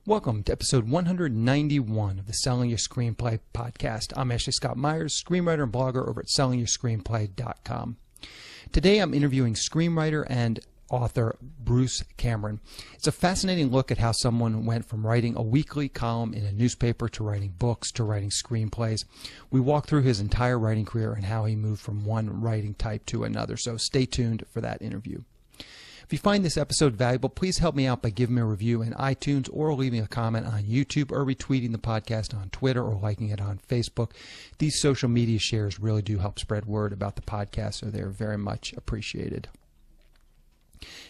Welcome to episode 191 of the Selling Your Screenplay podcast. I'm Ashley Scott Myers, screenwriter and blogger over at sellingyourscreenplay.com. Today I'm interviewing screenwriter and author Bruce Cameron. It's a fascinating look at how someone went from writing a weekly column in a newspaper to writing books to writing screenplays. We walk through his entire writing career and how he moved from one writing type to another, so stay tuned for that interview. If you find this episode valuable, please help me out by giving me a review in iTunes or leaving a comment on YouTube or retweeting the podcast on Twitter or liking it on Facebook. These social media shares really do help spread word about the podcast, so they're very much appreciated.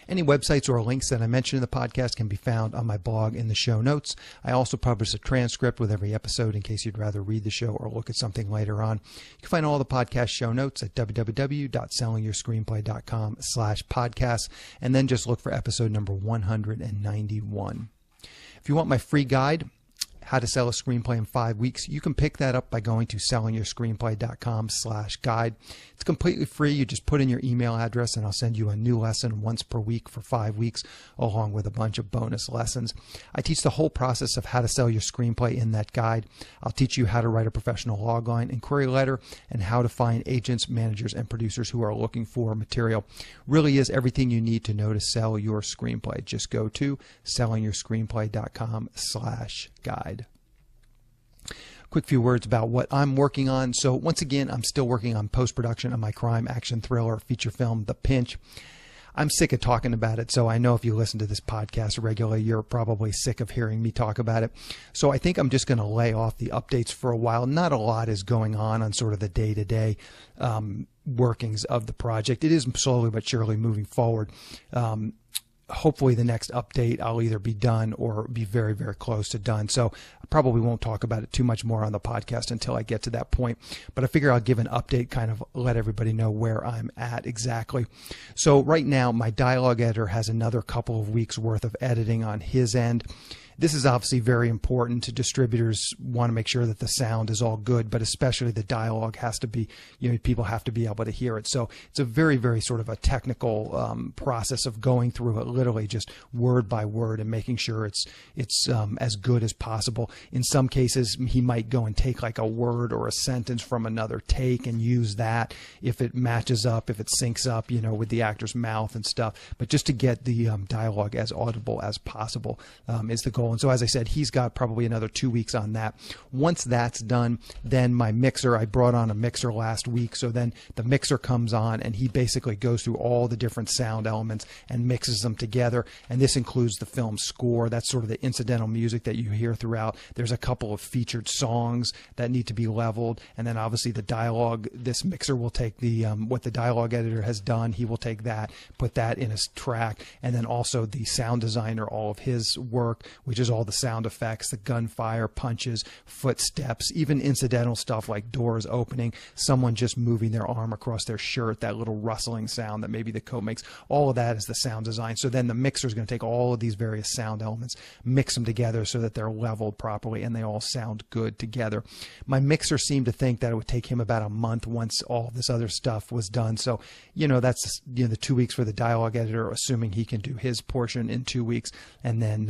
Any websites or links that I mentioned in the podcast can be found on my blog in the show notes. I also publish a transcript with every episode in case you'd rather read the show or look at something later on. You can find all the podcast show notes at www.sellingyourscreenplay.com/podcasts, and then just look for episode number 191. If you want my free guide, How to Sell a Screenplay in 5 Weeks, you can pick that up by going to sellingyourscreenplay.com/guide. It's completely free. You just put in your email address and I'll send you a new lesson once per week for 5 weeks, along with a bunch of bonus lessons. I teach the whole process of how to sell your screenplay in that guide. I'll teach you how to write a professional logline and query letter and how to find agents, managers, and producers who are looking for material. Really is everything you need to know to sell your screenplay. Just go to sellingyourscreenplay.com/guide. Quick few words about what I'm working on. So once again, I'm still working on post-production on my crime action thriller feature film, The Pinch. I'm sick of talking about it, so I know if you listen to this podcast regularly, you're probably sick of hearing me talk about it. So I think I'm just going to lay off the updates for a while. Not a lot is going on sort of the day-to-day workings of the project. It is slowly but surely moving forward. Hopefully the next update I'll either be done or be very, very close to done. So I probably won't talk about it too much more on the podcast until I get to that point. But I figure I'll give an update, kind of let everybody know where I'm at exactly. So right now my dialogue editor has another couple of weeks worth of editing on his end. This is obviously very important to distributors. Want to make sure that the sound is all good, but especially the dialogue has to be, people have to be able to hear it. So it's a very, very sort of a technical process of going through it literally just word by word and making sure it's as good as possible. In some cases, he might go and take like a word or a sentence from another take and use that if it matches up, if it syncs up, with the actor's mouth and stuff. But just to get the dialogue as audible as possible is the goal. And so, as I said, he's got probably another 2 weeks on that. Once that's done, then my mixer, I brought on a mixer last week. So then the mixer comes on and he basically goes through all the different sound elements and mixes them together. And this includes the film score. That's sort of the incidental music that you hear throughout. There's a couple of featured songs that need to be leveled. And then obviously the dialogue, this mixer will take the what the dialogue editor has done. He will take that, put that in his track. And then also the sound designer, all of his work, which is all the sound effects, the gunfire, punches, footsteps, even incidental stuff like doors opening, someone just moving their arm across their shirt, that little rustling sound that maybe the coat makes. All of that is the sound design. So then the mixer is going to take all of these various sound elements, mix them together so that they're leveled properly and they all sound good together. My mixer seemed to think that it would take him about a month once all this other stuff was done. So, that's the 2 weeks for the dialogue editor, assuming he can do his portion in 2 weeks, and then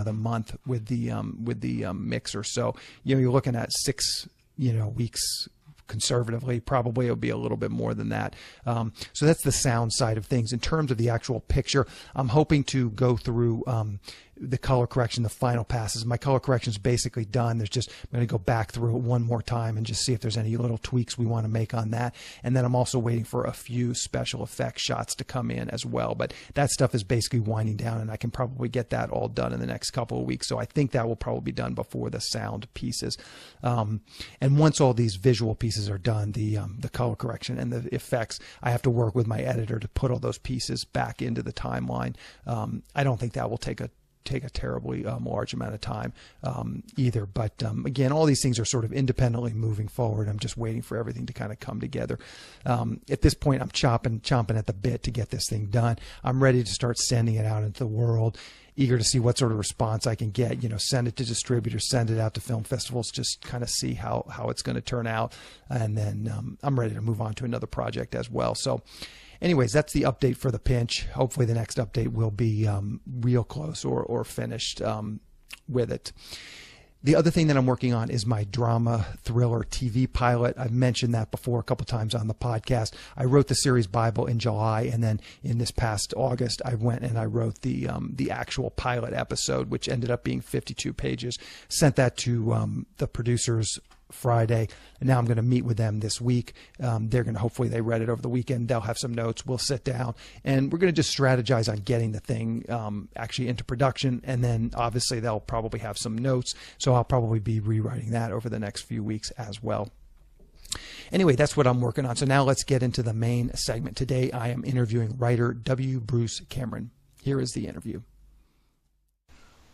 another month with the mixer. So you're looking at 6 weeks conservatively. Probably it'll be a little bit more than that. So that's the sound side of things. In terms of the actual picture, I'm hoping to go through the color correction, the final passes. My color correction is basically done. I'm going to go back through it one more time and just see if there's any little tweaks we want to make on that. And then I'm also waiting for a few special effects shots to come in as well. But that stuff is basically winding down, and I can probably get that all done in the next couple of weeks. So I think that will probably be done before the sound pieces. And once all these visual pieces are done, the color correction and the effects, I have to work with my editor to put all those pieces back into the timeline. I don't think that will take a terribly large amount of time either. But again, all these things are sort of independently moving forward. I'm just waiting for everything to kind of come together. At this point, I'm chomping at the bit to get this thing done. I'm ready to start sending it out into the world, eager to see what sort of response I can get. Send it to distributors, send it out to film festivals, just kind of see how it's going to turn out. And then I'm ready to move on to another project as well. So anyways, that's the update for The Pinch. Hopefully the next update will be real close or finished with it. The other thing that I'm working on is my drama thriller TV pilot. I've mentioned that before a couple times on the podcast. I wrote the series Bible in July, and then in this past August, I went and I wrote the actual pilot episode, which ended up being 52 pages. Sent that to the producers Friday, and now I'm going to meet with them this week. They're going to, hopefully they read it over the weekend. They'll have some notes. We'll sit down and we're going to just strategize on getting the thing actually into production. And then obviously they'll probably have some notes. So I'll probably be rewriting that over the next few weeks as well. Anyway, that's what I'm working on. So now let's get into the main segment. Today I am interviewing writer W. Bruce Cameron. Here is the interview.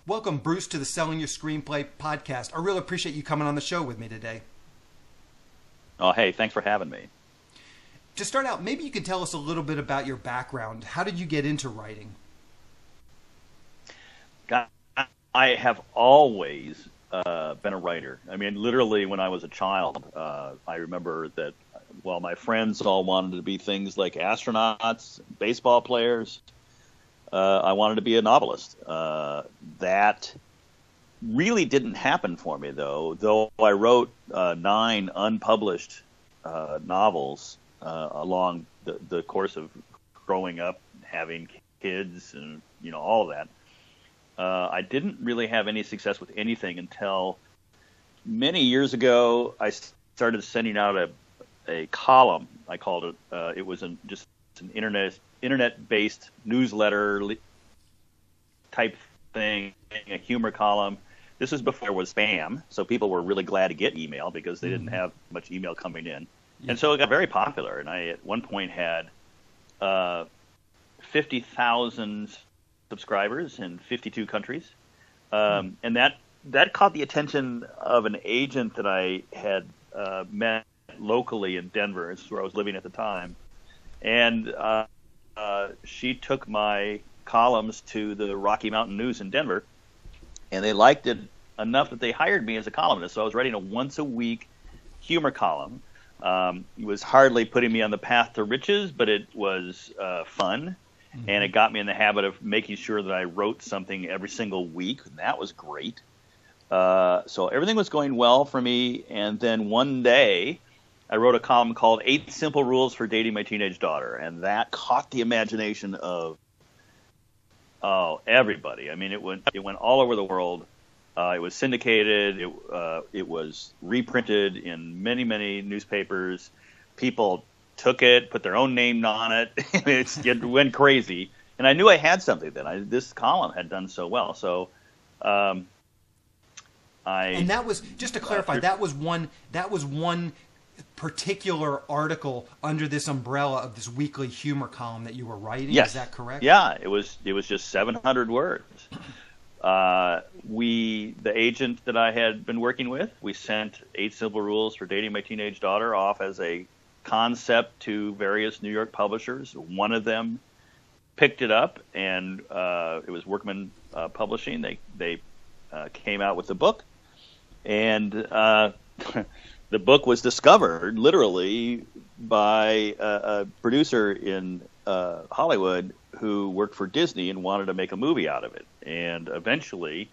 Welcome, Bruce, to the Selling Your Screenplay podcast. I really appreciate you coming on the show with me today. Oh, hey, thanks for having me. To start out, maybe you can tell us a little bit about your background. How did you get into writing? I have always been a writer. I mean, literally when I was a child, I remember that, well, my friends all wanted to be things like astronauts, baseball players. I wanted to be a novelist. That really didn't happen for me, though I wrote 9 unpublished novels along the course of growing up, having kids, and all that. I didn't really have any success with anything until many years ago. I started sending out a column. I called it. It was just an internet-based newsletter type thing, a humor column. This was before it was spam, so people were really glad to get email because they didn't have much email coming in. Yeah. And so it got very popular, and I at one point had 50,000 subscribers in 52 countries. And that caught the attention of an agent that I had met locally in Denver. This is where I was living at the time. And she took my columns to the Rocky Mountain News in Denver, and they liked it enough that they hired me as a columnist. So I was writing a once-a-week humor column. It was hardly putting me on the path to riches, but it was fun, and it got me in the habit of making sure that I wrote something every single week, and that was great. So everything was going well for me, and then one day I wrote a column called 8 Simple Rules for Dating My Teenage Daughter, and that caught the imagination of everybody. I mean, it went all over the world. It was syndicated. It was reprinted in many, many newspapers. People took it, put their own name on it. It went crazy. And I knew I had something then. This column had done so well. So and that was, just to clarify, that was one particular article under this umbrella of this weekly humor column that you were writing. Yes. Is that correct? Yeah, it was just 700 words. The agent that I had been working with, we sent 8 Simple Rules for Dating My Teenage Daughter off as a concept to various New York publishers. One of them picked it up, and it was Workman Publishing. They came out with the book, and the book was discovered literally by a producer in Hollywood who worked for Disney and wanted to make a movie out of it. And eventually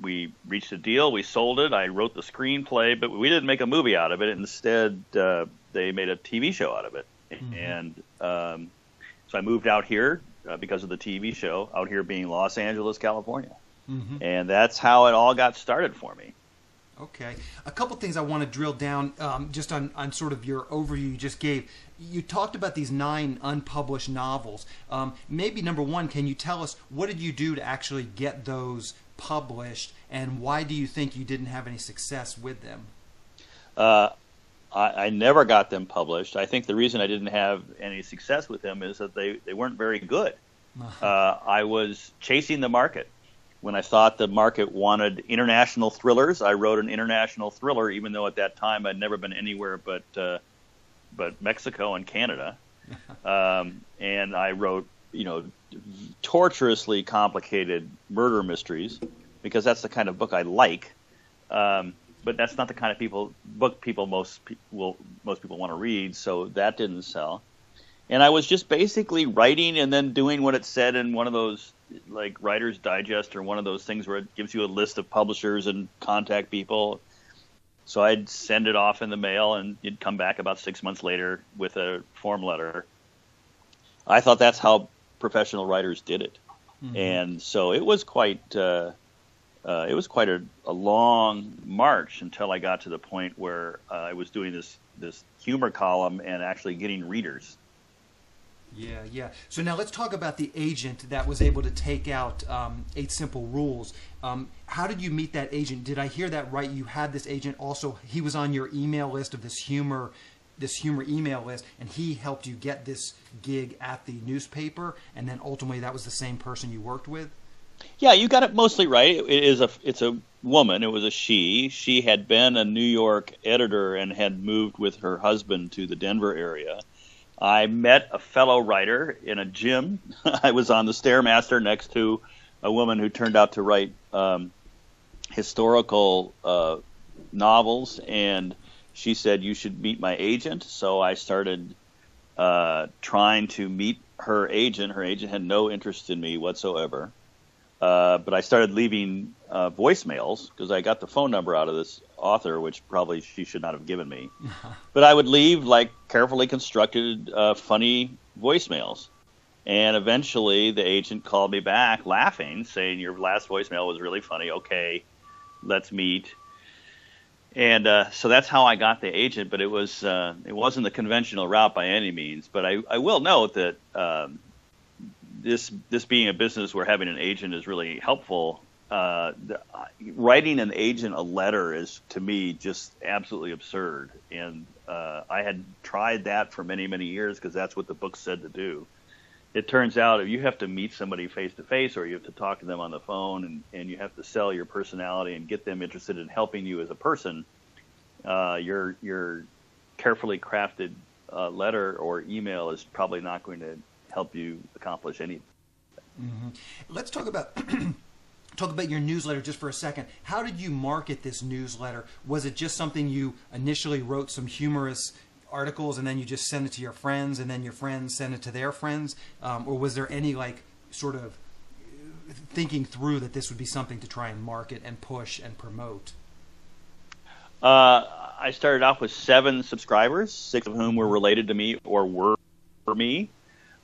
we reached a deal. We sold it. I wrote the screenplay, but we didn't make a movie out of it. Instead, they made a TV show out of it. Mm-hmm. And so I moved out here because of the TV show, out here being Los Angeles, California. Mm-hmm. And that's how it all got started for me. Okay. A couple things I want to drill down just on sort of your overview you just gave. You talked about these 9 unpublished novels. Maybe number one, can you tell us what did you do to actually get those published, and why do you think you didn't have any success with them? I never got them published. I think the reason I didn't have any success with them is that they weren't very good. I was chasing the market. When I thought the market wanted international thrillers, I wrote an international thriller, even though at that time I'd never been anywhere but Mexico and Canada. And I wrote, torturously complicated murder mysteries, because that's the kind of book I like. But that's not the kind of book most people want to read, so that didn't sell. And I was just basically writing and then doing what it said in one of those like Writer's Digest or one of those things where it gives you a list of publishers and contact people. So I'd send it off in the mail, and you'd come back about 6 months later with a form letter. I thought that's how professional writers did it. Mm-hmm. And so it was quite a long march until I got to the point where I was doing this humor column and actually getting readers. Yeah. So now let's talk about the agent that was able to take out 8 Simple Rules. How did you meet that agent? Did I hear that right? You had this agent also. He was on your email list of this humor email list, and he helped you get this gig at the newspaper. And then ultimately, that was the same person you worked with. Yeah, you got it mostly right. It's a woman. It was a she. She had been a New York editor and had moved with her husband to the Denver area. I met a fellow writer in a gym. I was on the Stairmaster next to a woman who turned out to write historical novels, and she said, you should meet my agent. So I started trying to meet her agent. Her agent had no interest in me whatsoever. But I started leaving voicemails because I got the phone number out of this author, which probably she should not have given me. But I would leave like carefully constructed, funny voicemails. And eventually the agent called me back laughing, saying, your last voicemail was really funny. Okay, let's meet. And so that's how I got the agent. But it wasn't the conventional route by any means. But I will note that this being a business where having an agent is really helpful. Writing an agent a letter is, to me, just absolutely absurd. And I had tried that for many, many years because that's what the book said to do. It turns out if you have to meet somebody face-to-face, or you have to talk to them on the phone, and you have to sell your personality and get them interested in helping you as a person, your carefully crafted letter or email is probably not going to help you accomplish anything. Mm-hmm. Let's talk about your newsletter just for a second. How did you market this newsletter? Was it just something you initially wrote some humorous articles and then you just send it to your friends and then your friends send it to their friends? Or was there any sort of thinking through that this would be something to try and market and push and promote? I started off with 7 subscribers, 6 of whom were related to me or were for me.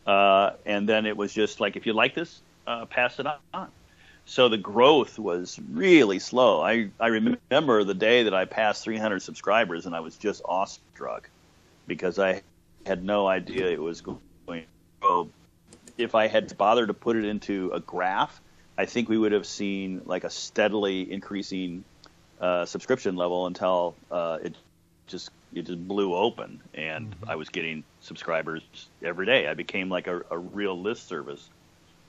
And then it was just like, if you like this, pass it on. So the growth was really slow. I remember the day that I passed 300 subscribers, and I was just awestruck because I had no idea it was going to grow. If I had bothered to put it into a graph, I think we would have seen like a steadily increasing subscription level until it just blew open, and I was getting subscribers every day. I became like a real list service,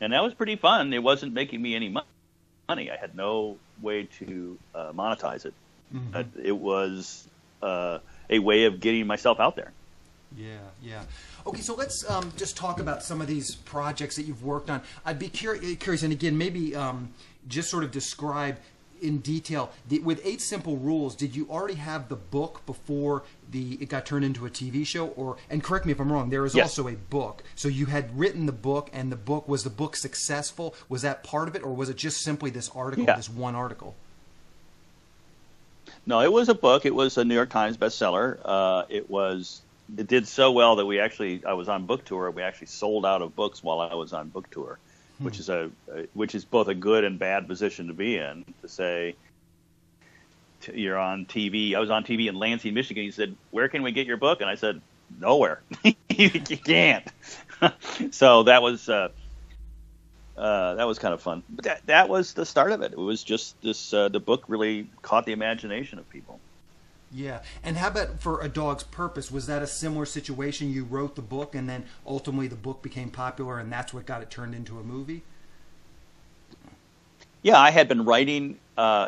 and that was pretty fun. It wasn't making me any money. I had no way to monetize it. Mm-hmm. It was a way of getting myself out there. Yeah. Okay, so let's just talk about some of these projects that you've worked on. I'd be curious, and again, maybe just sort of describe in detail, with 8 Simple Rules, did you already have the book before it got turned into a TV show? Or, and correct me if I'm wrong, there is also a book. So you had written the book, and was the book successful? Was that part of it, or was it just simply this article, this one article? No, it was a book. It was a New York Times bestseller. It did so well that I was on book tour. We actually sold out of books while I was on book tour. Which is both a good and bad position to be in, to say you're on TV. I was on TV in Lansing, Michigan. He said, "Where can we get your book?" And I said, "Nowhere. You can't." So that was kind of fun. But that was the start of it. It was just this. The book really caught the imagination of people. Yeah. And how about For a Dog's Purpose? Was that a similar situation? You wrote the book, and then ultimately the book became popular, and that's what got it turned into a movie? Yeah, I had been writing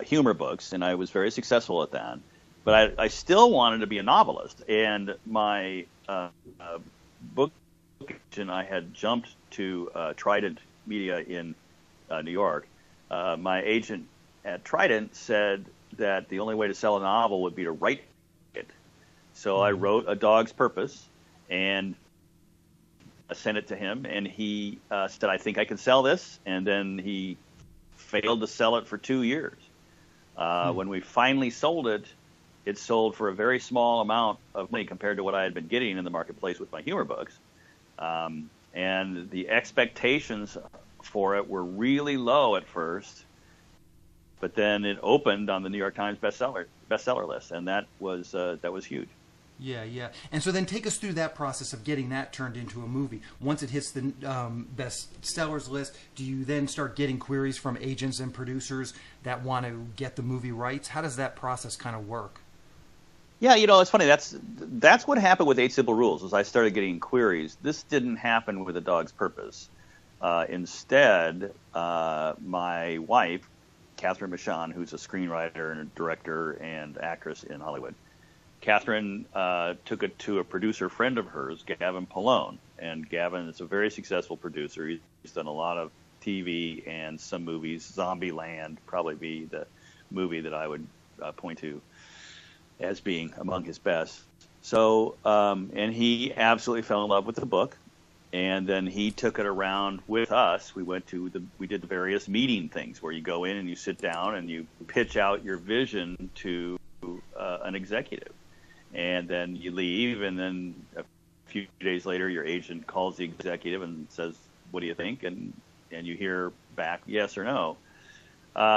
humor books, and I was very successful at that. But I still wanted to be a novelist. And my book agent, I had jumped to Trident Media in New York. My agent at Trident said that the only way to sell a novel would be to write it. So I wrote A Dog's Purpose, and sent it to him, and he said, "I think I can sell this," and then he failed to sell it for 2 years. When we finally sold it, it sold for a very small amount of money compared to what I had been getting in the marketplace with my humor books. And the expectations for it were really low at first, but then it opened on the New York Times bestseller list, and that was huge. Yeah, yeah. And so then take us through that process of getting that turned into a movie. Once it hits the bestsellers list, do you then start getting queries from agents and producers that want to get the movie rights? How does that process kind of work? Yeah, it's funny. That's what happened with 8 Simple Rules. As I started getting queries, this didn't happen with A Dog's Purpose. Instead, my wife, Catherine Michon, who's a screenwriter and a director and actress in Hollywood, Catherine took it to a producer friend of hers, Gavin Pallone. And Gavin is a very successful producer. He's done a lot of TV and some movies. Zombieland probably be the movie that I would point to as being among his best. So, and he absolutely fell in love with the book. And then he took it around with us. We did the various meeting things where you go in and you sit down and you pitch out your vision to an executive. And then you leave, and then a few days later, your agent calls the executive and says, "What do you think?" And you hear back yes or no.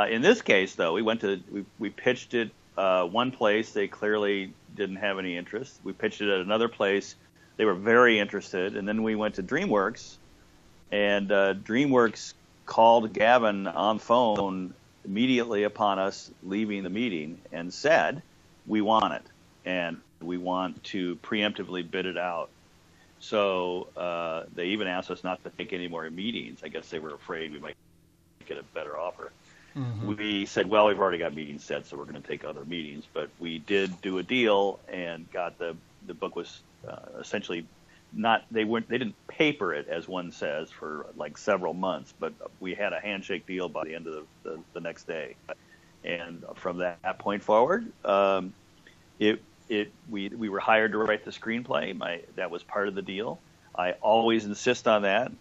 In this case, though, we pitched it one place. They clearly didn't have any interest. We pitched it at another place. They were very interested. And then we went to DreamWorks, and DreamWorks called Gavin on phone immediately upon us leaving the meeting and said, "We want it, and we want to preemptively bid it out." So they even asked us not to take any more meetings. I guess they were afraid we might get a better offer. Mm-hmm. We said, "Well, we've already got meetings set, so we're going to take other meetings." But we did do a deal and got the book was essentially not, they didn't paper it, as one says, for like several months, but we had a handshake deal by the end of the next day. And from that point forward, we were hired to write the screenplay. That was part of the deal. I always insist on that.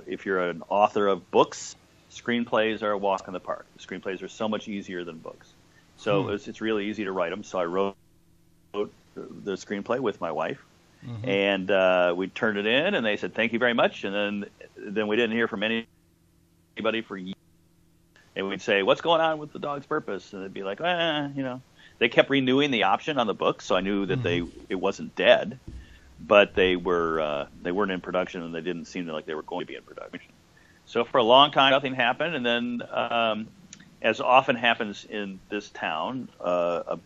If you're an author of books, screenplays are a walk in the park. The screenplays are so much easier than books. So it's really easy to write them. So I wrote the screenplay with my wife, mm-hmm. and we turned it in, and they said, "Thank you very much." And then we didn't hear from anybody for years. And we'd say, "What's going on with The Dog's Purpose?" And they'd be like, They kept renewing the option on the book, so I knew that mm-hmm. it wasn't dead, but they weren't in production, and they didn't seem like they were going to be in production. So for a long time, nothing happened, and then, as often happens in this town, a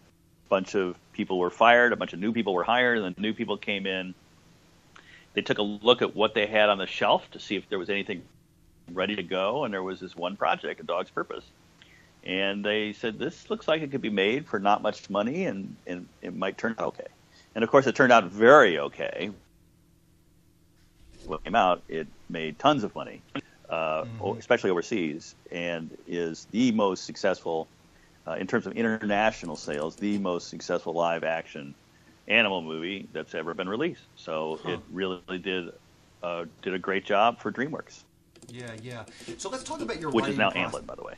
bunch of people were fired, a bunch of new people were hired, and the new people came in. They took a look at what they had on the shelf to see if there was anything ready to go, and there was this one project, A Dog's Purpose. And they said, "This looks like it could be made for not much money, and it might turn out okay." And, of course, it turned out very okay. When it came out, it made tons of money, especially overseas, and is the most successful, in terms of international sales, the most successful live-action animal movie that's ever been released. So it really did a great job for DreamWorks. Yeah, yeah. So let's talk about your which writing is now process. Amblin, by the way.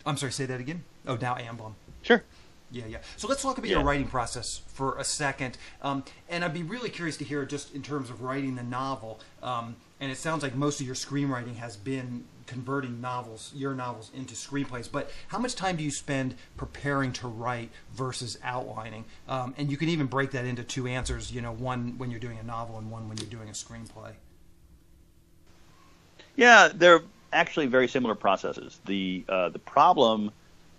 I'm sorry, say that again? Oh, now Amblin. Sure. Yeah, yeah. So let's talk about your writing process for a second. And I'd be really curious to hear, just in terms of writing the novel, and it sounds like most of your screenwriting has been converting your novels into screenplays, but how much time do you spend preparing to write versus outlining? And you can even break that into two answers, one when you're doing a novel and one when you're doing a screenplay. Yeah, they're actually very similar processes. The problem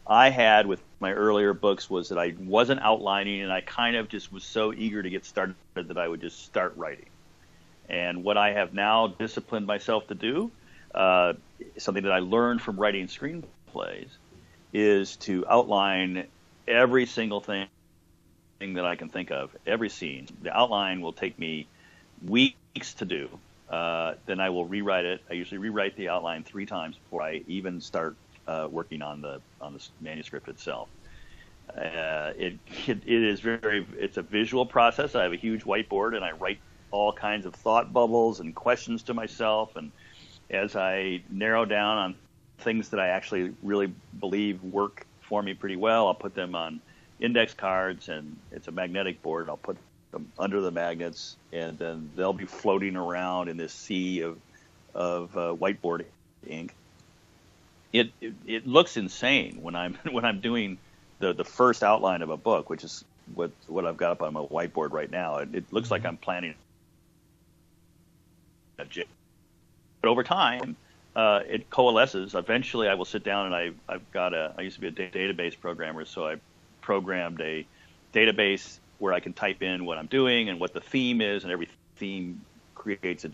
I had with my earlier books was that I wasn't outlining, and I kind of just was so eager to get started that I would just start writing. And what I have now disciplined myself to do, something that I learned from writing screenplays, is to outline every single thing that I can think of, every scene. The outline will take me weeks to do. Then I will rewrite it. I usually rewrite the outline 3 times before I even start working on the manuscript itself. It's a visual process. I have a huge whiteboard, and I write all kinds of thought bubbles and questions to myself. And as I narrow down on things that I actually really believe work for me pretty well, I'll put them on index cards, and it's a magnetic board. I'll put them under the magnets, and then they'll be floating around in this sea of whiteboard ink. It looks insane when I'm doing the first outline of a book, which is what I've got up on my whiteboard right now. It looks like I'm planning a jig. But over time, it coalesces. Eventually, I will sit down, and I used to be a database programmer, so I programmed a database where I can type in what I'm doing and what the theme is, and every theme creates a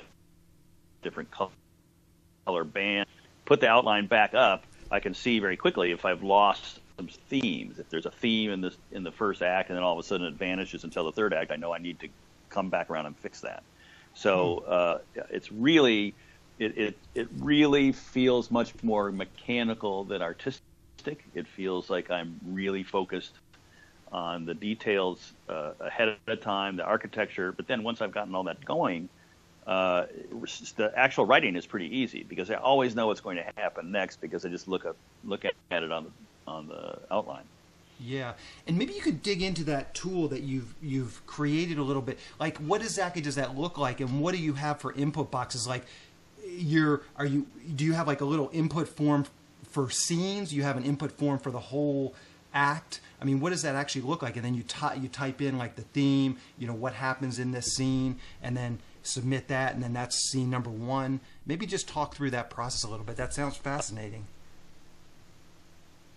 different color band. Put the outline back up, I can see very quickly if I've lost some themes. If there's a theme in the first act, and then all of a sudden it vanishes until the third act, I know I need to come back around and fix that. So it's really it really feels much more mechanical than artistic. It feels like I'm really focused on the details ahead of time, the architecture. But then once I've gotten all that going, the actual writing is pretty easy because I always know what's going to happen next because I just look at it on the outline. Yeah, and maybe you could dig into that tool that you've created a little bit. Like, what exactly does that look like, and what do you have for input boxes? Like, do you have like a little input form for scenes? You have an input form for the whole act? I mean, what does that actually look like? And then you type in like the theme, what happens in this scene, and then submit that, and then that's scene number 1. Maybe just talk through that process a little bit. That sounds fascinating.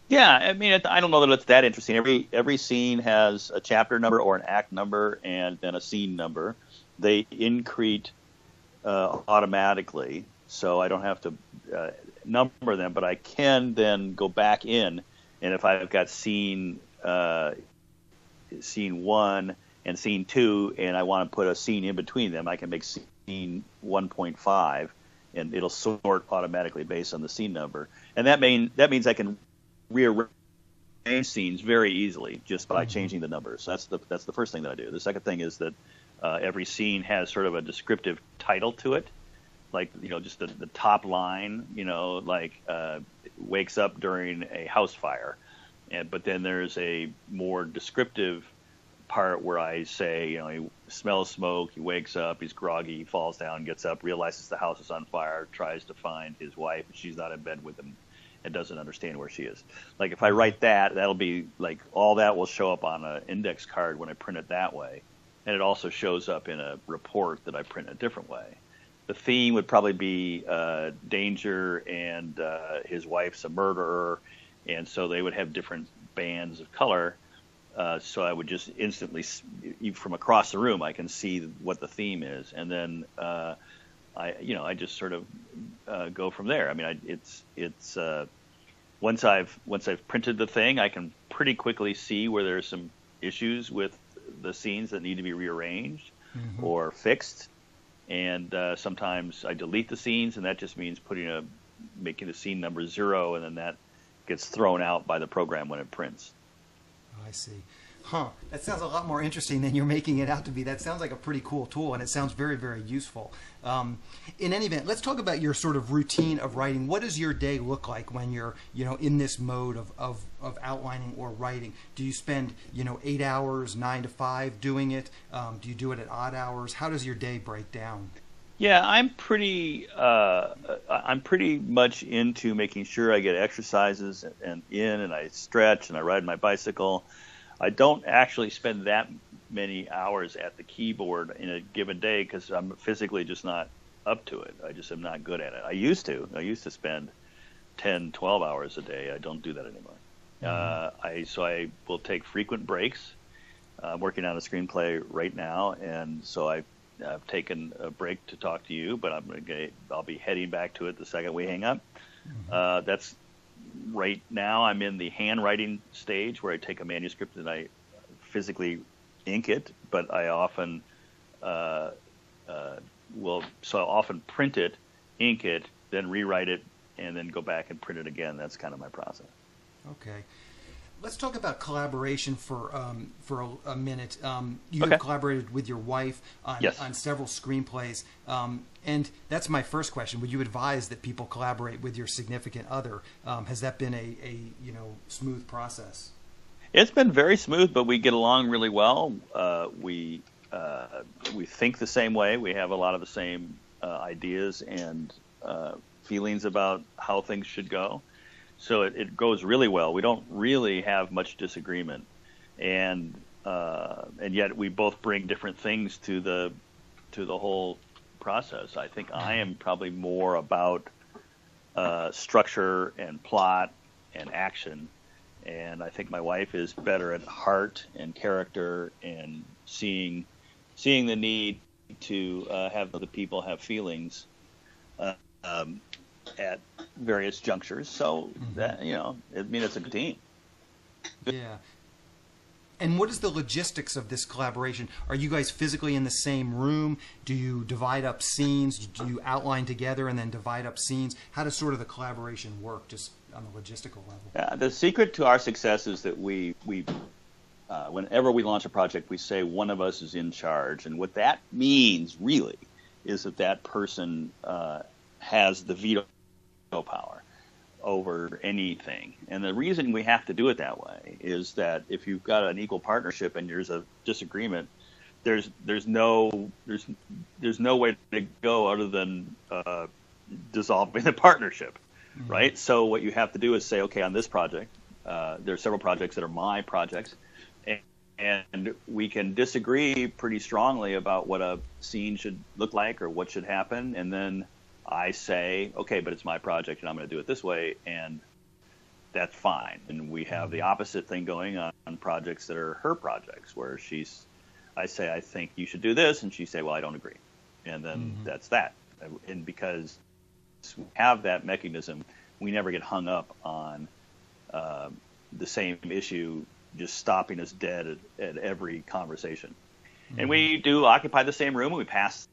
Yeah, I mean, I don't know that it's that interesting. Every scene has a chapter number or an act number and then a scene number. They increte automatically, so I don't have to number them, but I can then go back in, and if I've got scene 1 and scene 2, and I want to put a scene in between them, I can make scene 1.5, and it'll sort automatically based on the scene number. And that means I can rearrange scenes very easily just by changing the numbers. So that's the first thing that I do. The second thing is that every scene has sort of a descriptive title to it, like just the top line, like wakes up during a house fire, but then there's a more descriptive part where I say, he smells smoke, he wakes up, he's groggy, he falls down, gets up, realizes the house is on fire, tries to find his wife, and she's not in bed with him and doesn't understand where she is. Like if I write that, that'll be like all that will show up on an index card when I print it that way. And it also shows up in a report that I print a different way. The theme would probably be danger, and his wife's a murderer, and so they would have different bands of color. So I would just instantly, from across the room, I can see what the theme is, and then I just sort of go from there. I mean, it's once I've printed the thing, I can pretty quickly see where there's some issues with the scenes that need to be rearranged or fixed. And sometimes I delete the scenes, and that just means making the scene number 0, and then that gets thrown out by the program when it prints. Oh, I see. Huh. That sounds a lot more interesting than you're making it out to be. That sounds like a pretty cool tool, and it sounds very, very useful. In any event, let's talk about your sort of routine of writing. What does your day look like when you're, in this mode of outlining or writing? Do you spend, 8 hours, 9 to 5 doing it? Do you do it at odd hours? How does your day break down? Yeah, I'm pretty much into making sure I get exercises and I stretch and I ride my bicycle. I don't actually spend that many hours at the keyboard in a given day because I'm physically just not up to it. I just am not good at it. I used to spend 10, 12 hours a day. I don't do that anymore. So I will take frequent breaks. I'm working on a screenplay right now, and so I've taken a break to talk to you, but I'll be heading back to it the second we hang up. That's right now. I'm in the handwriting stage where I take a manuscript and I physically ink it, but I often I'll often print it, ink it, then rewrite it, and then go back and print it again. That's kind of my process. Okay. Let's talk about collaboration for a minute. You Okay. have collaborated with your wife Yes. on several screenplays, and that's my first question. Would you advise that people collaborate with your significant other? Has that been a smooth process? It's been very smooth, but we get along really well. We think the same way. We have a lot of the same ideas and feelings about how things should go. So it goes really well. We don't really have much disagreement, and yet we both bring different things to the whole process. I think I am probably more about structure and plot and action, and I think my wife is better at heart and character and seeing the need to have the people have feelings at various junctures. So that it's a good team. Yeah. And what is the logistics of this collaboration? Are you guys physically in the same room? Do you divide up scenes? Do you outline together and then divide up scenes? How does sort of the collaboration work, just on the logistical level? The secret to our success is that we whenever we launch a project, we say one of us is in charge, and what that means really is that person has the veto power over anything. And the reason we have to do it that way is that if you've got an equal partnership and there's a disagreement, there's no way to go other than dissolving the partnership, right? So what you have to do is say, okay, on this project, there are several projects that are my projects, and we can disagree pretty strongly about what a scene should look like or what should happen, and then I say, okay, but it's my project and I'm going to do it this way, and that's fine. And we have the opposite thing going on projects that are her projects, where I say, I think you should do this, and she say, well, I don't agree. And then that's that. And because we have that mechanism, we never get hung up on the same issue just stopping us dead at every conversation. And we do occupy the same room, and we pass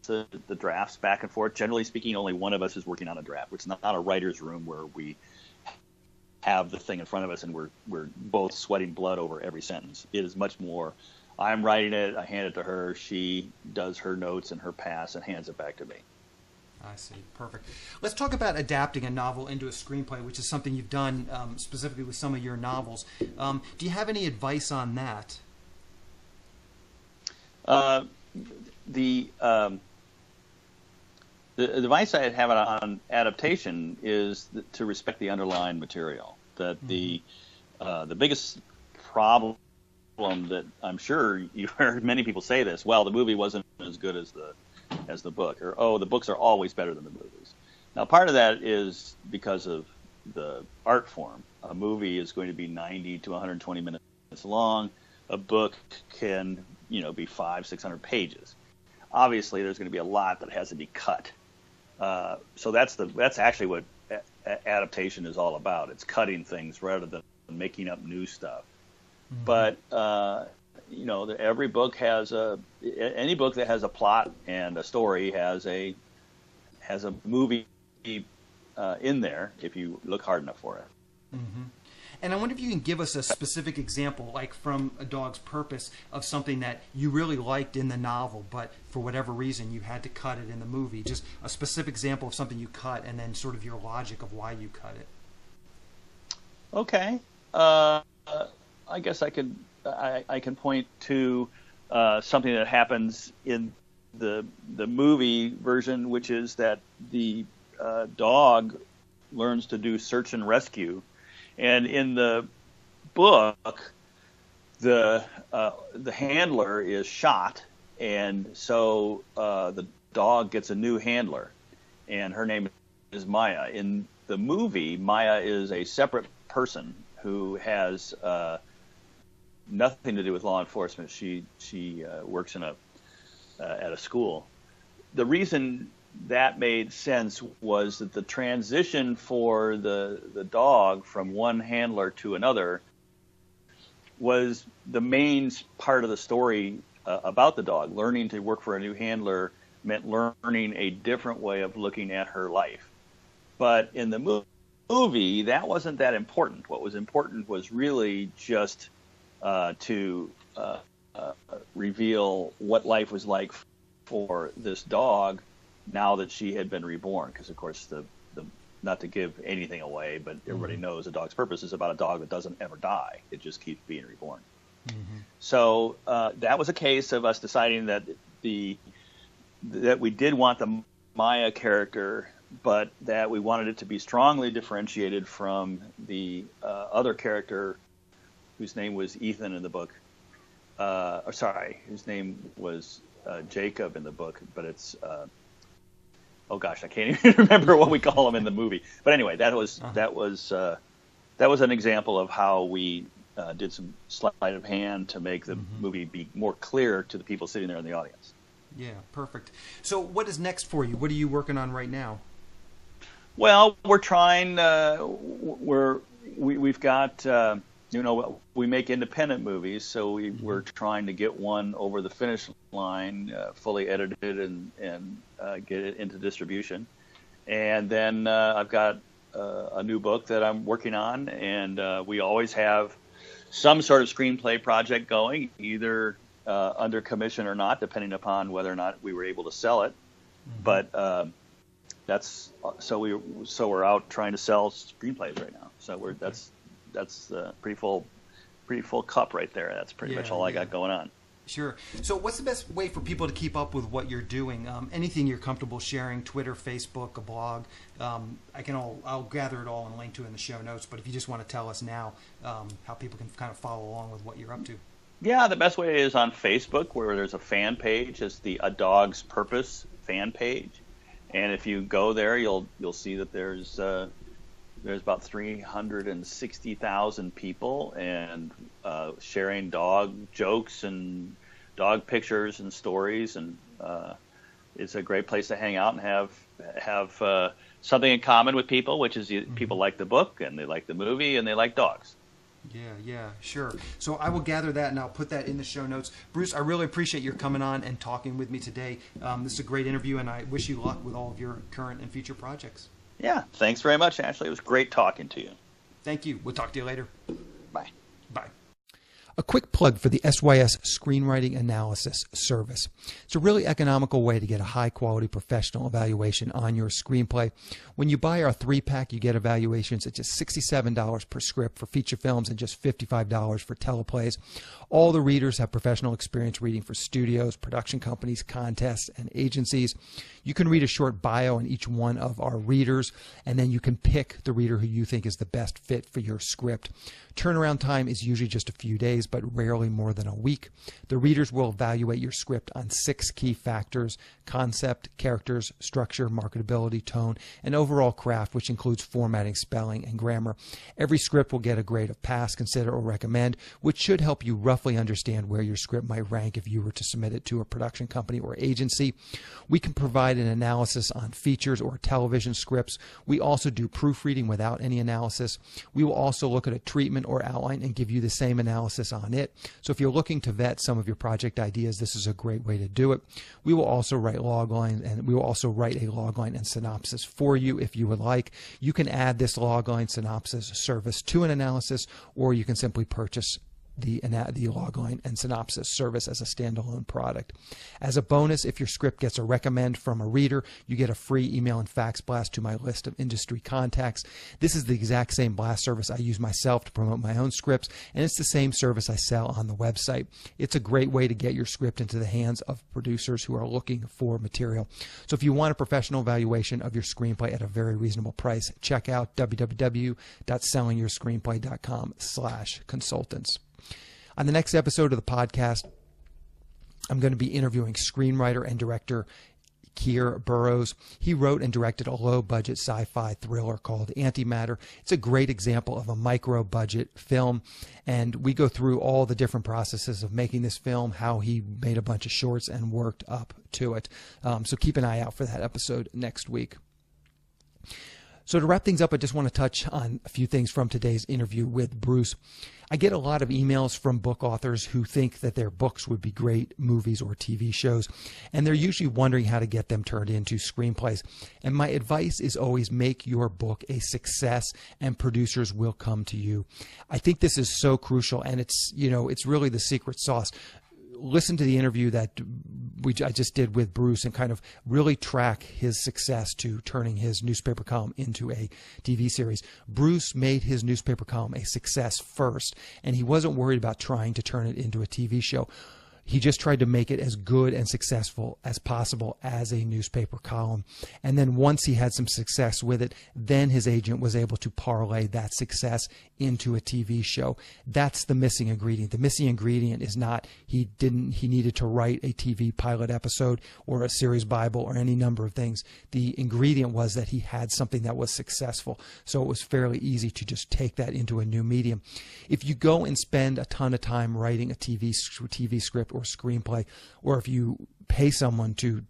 the drafts back and forth. Generally speaking, only one of us is working on a draft. It's not a writer's room where we have the thing in front of us and we're both sweating blood over every sentence. It is much more, I'm writing it, I hand it to her, she does her notes and her pass and hands it back to me. I see. Perfect. Let's talk about adapting a novel into a screenplay, which is something you've done specifically with some of your novels. Do you have any advice on that? The advice I have on adaptation is to respect the underlying material. That the biggest problem that I'm sure you've heard many people say this, well, the movie wasn't as good as the book, or oh, the books are always better than the movies. Now, part of that is because of the art form. A movie is going to be 90 to 120 minutes long. A book can be 500-600 pages. Obviously, there's going to be a lot that has to be cut. So that's actually what adaptation is all about. It's cutting things rather than making up new stuff. But every book has any book that has a plot and a story has a movie in there if you look hard enough for it. And I wonder if you can give us a specific example, like from A Dog's Purpose, of something that you really liked in the novel, but for whatever reason you had to cut it in the movie. Just a specific example of something you cut, and then sort of your logic of why you cut it. Okay. I guess I can point to something that happens in the movie version, which is that the dog learns to do search and rescue. And in the book, the handler is shot, and so the dog gets a new handler, and her name is Maya. In the movie, Maya is a separate person who has nothing to do with law enforcement. She works in at a school. The reason that made sense was that the transition for the dog from one handler to another was the main part of the story about the dog. Learning to work for a new handler meant learning a different way of looking at her life. But in the movie, that wasn't that important. What was important was really just to reveal what life was like for this dog now that she had been reborn. Because, of course, the not to give anything away, but everybody knows A Dog's Purpose is about a dog that doesn't ever die. It just keeps being reborn. So that was a case of us deciding that that we did want the Maya character, but that we wanted it to be strongly differentiated from the other character whose name was Ethan in the book. Whose name was Jacob in the book, but it's oh gosh, I can't even remember what we call him in the movie. But anyway, that was an example of how we did some sleight of hand to make the movie be more clear to the people sitting there in the audience. Yeah, perfect. So what is next for you? What are you working on right now? Well, we're trying. We've got. We make independent movies, so we're trying to get one over the finish line, fully edited and get it into distribution. And then I've got a new book that I'm working on, and we always have some sort of screenplay project going, either under commission or not, depending upon whether or not we were able to sell it. But we're out trying to sell screenplays right now. So that's pretty full cup right there. That's pretty much all I got going on. Sure. So what's the best way for people to keep up with what you're doing? Anything you're comfortable sharing, Twitter, Facebook, a blog. I'll gather it all and link to it in the show notes. But if you just want to tell us now how people can kind of follow along with what you're up to. Yeah, the best way is on Facebook, where there's a fan page. It's the A Dog's Purpose fan page. And if you go there, you'll see that there's about 360,000 people and sharing dog jokes and dog pictures and stories, and it's a great place to hang out and have something in common with people, which is people like the book and they like the movie and they like dogs. Yeah, sure. So I will gather that and I'll put that in the show notes. Bruce, I really appreciate your coming on and talking with me today. This is a great interview, and I wish you luck with all of your current and future projects. Yeah, thanks very much, Ashley. It was great talking to you. Thank you. We'll talk to you later. Bye. Bye. A quick plug for the SYS Screenwriting Analysis Service. It's a really economical way to get a high-quality professional evaluation on your screenplay. When you buy our 3-pack, you get evaluations at just $67 per script for feature films and just $55 for teleplays. All the readers have professional experience reading for studios, production companies, contests, and agencies. You can read a short bio on each one of our readers, and then you can pick the reader who you think is the best fit for your script. Turnaround time is usually just a few days, but rarely more than a week. The readers will evaluate your script on 6 key factors: concept, characters, structure, marketability, tone, and overall craft, which includes formatting, spelling, and grammar. Every script will get a grade of pass, consider, or recommend, which should help you roughly understand where your script might rank if you were to submit it to a production company or agency. We can provide an analysis on features or television scripts. We also do proofreading without any analysis. We will also look at a treatment or outline and give you the same analysis on it. So if you're looking to vet some of your project ideas, this is a great way to do it. We will also write loglines, and we will also write a logline and synopsis for you if you would like. You can add this logline synopsis service to an analysis, or you can simply purchase the logline and synopsis service as a standalone product. As a bonus, if your script gets a recommend from a reader, you get a free email and fax blast to my list of industry contacts. This is the exact same blast service I use myself to promote my own scripts, and it's the same service I sell on the website. It's a great way to get your script into the hands of producers who are looking for material. So if you want a professional evaluation of your screenplay at a very reasonable price, check out www.sellingyourscreenplay.com/consultants. On the next episode of the podcast, I'm going to be interviewing screenwriter and director Keir Burrows. He wrote and directed a low-budget sci-fi thriller called Antimatter. It's a great example of a micro-budget film, and we go through all the different processes of making this film, how he made a bunch of shorts and worked up to it. So keep an eye out for that episode next week. So to wrap things up, I just want to touch on a few things from today's interview with Bruce. I get a lot of emails from book authors who think that their books would be great movies or TV shows, and they're usually wondering how to get them turned into screenplays. And my advice is always make your book a success, and producers will come to you. I think this is so crucial, and it's really the secret sauce. Listen to the interview that I just did with Bruce and kind of really track his success to turning his newspaper column into a TV series. Bruce made his newspaper column a success first, and he wasn't worried about trying to turn it into a TV show. He just tried to make it as good and successful as possible as a newspaper column. And then once he had some success with it, then his agent was able to parlay that success into a TV show. That's the missing ingredient. The missing ingredient is not he needed to write a TV pilot episode or a series Bible or any number of things. The ingredient was that he had something that was successful. So it was fairly easy to just take that into a new medium. If you go and spend a ton of time writing a TV script or screenplay, or if you pay someone to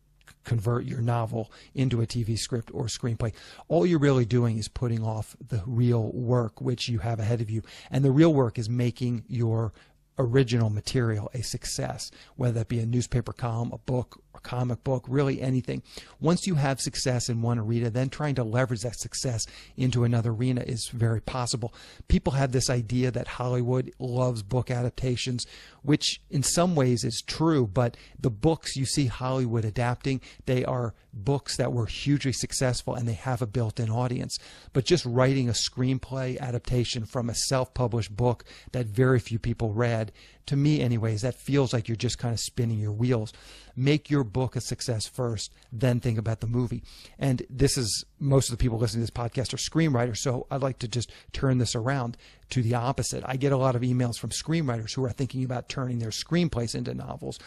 convert your novel into a TV script or screenplay, all you're really doing is putting off the real work which you have ahead of you. And the real work is making your original material a success, whether that be a newspaper column, a book, a comic book, really anything. Once you have success in one arena, then trying to leverage that success into another arena is very possible. People have this idea that Hollywood loves book adaptations, which in some ways is true, but the books you see Hollywood adapting, they are books that were hugely successful and they have a built-in audience. But just writing a screenplay adaptation from a self-published book that very few people read, to me anyways, that feels like you're just kind of spinning your wheels. Make your book a success first, then think about the movie. And this is, most of the people listening to this podcast are screenwriters, so I'd like to just turn this around to the opposite. I get a lot of emails from screenwriters who are thinking about turning their screenplays into novels.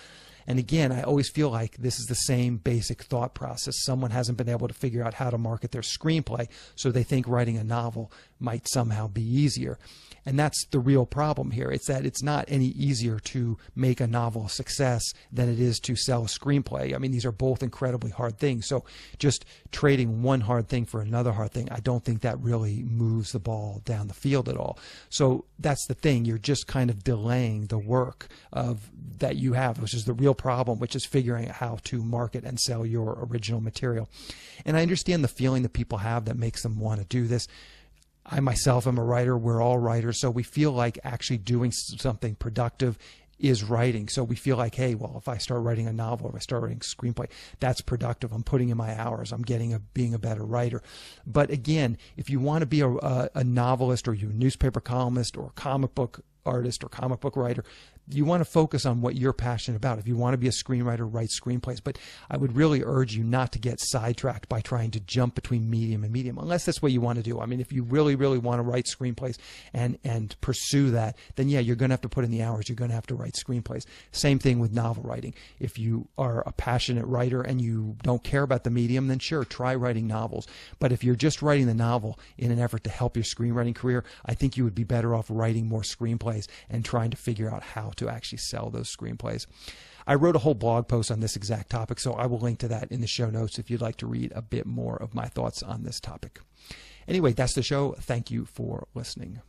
And again, I always feel like this is the same basic thought process. Someone hasn't been able to figure out how to market their screenplay, so they think writing a novel might somehow be easier. And that's the real problem here. It's that it's not any easier to make a novel a success than it is to sell a screenplay. I mean, these are both incredibly hard things. So just trading one hard thing for another hard thing, I don't think that really moves the ball down the field at all. So that's the thing. You're just kind of delaying the work that you have, which is the real problem, which is figuring out how to market and sell your original material. And I understand the feeling that people have that makes them want to do this. I myself am a writer. We're all writers. So we feel like actually doing something productive is writing. So we feel like, hey, well, if I start writing a novel, if I start writing a screenplay, that's productive. I'm putting in my hours. I'm being a better writer. But again, if you want to be a novelist, or you're a newspaper columnist, or a comic book artist or comic book writer, you want to focus on what you're passionate about. If you want to be a screenwriter, write screenplays. But I would really urge you not to get sidetracked by trying to jump between medium and medium, unless that's what you want to do. I mean, if you really, really want to write screenplays and pursue that, then yeah, you're going to have to put in the hours. You're going to have to write screenplays. Same thing with novel writing. If you are a passionate writer and you don't care about the medium, then sure, try writing novels. But if you're just writing the novel in an effort to help your screenwriting career, I think you would be better off writing more screenplays and trying to figure out how to actually sell those screenplays. I wrote a whole blog post on this exact topic, so I will link to that in the show notes if you'd like to read a bit more of my thoughts on this topic. Anyway, that's the show. Thank you for listening.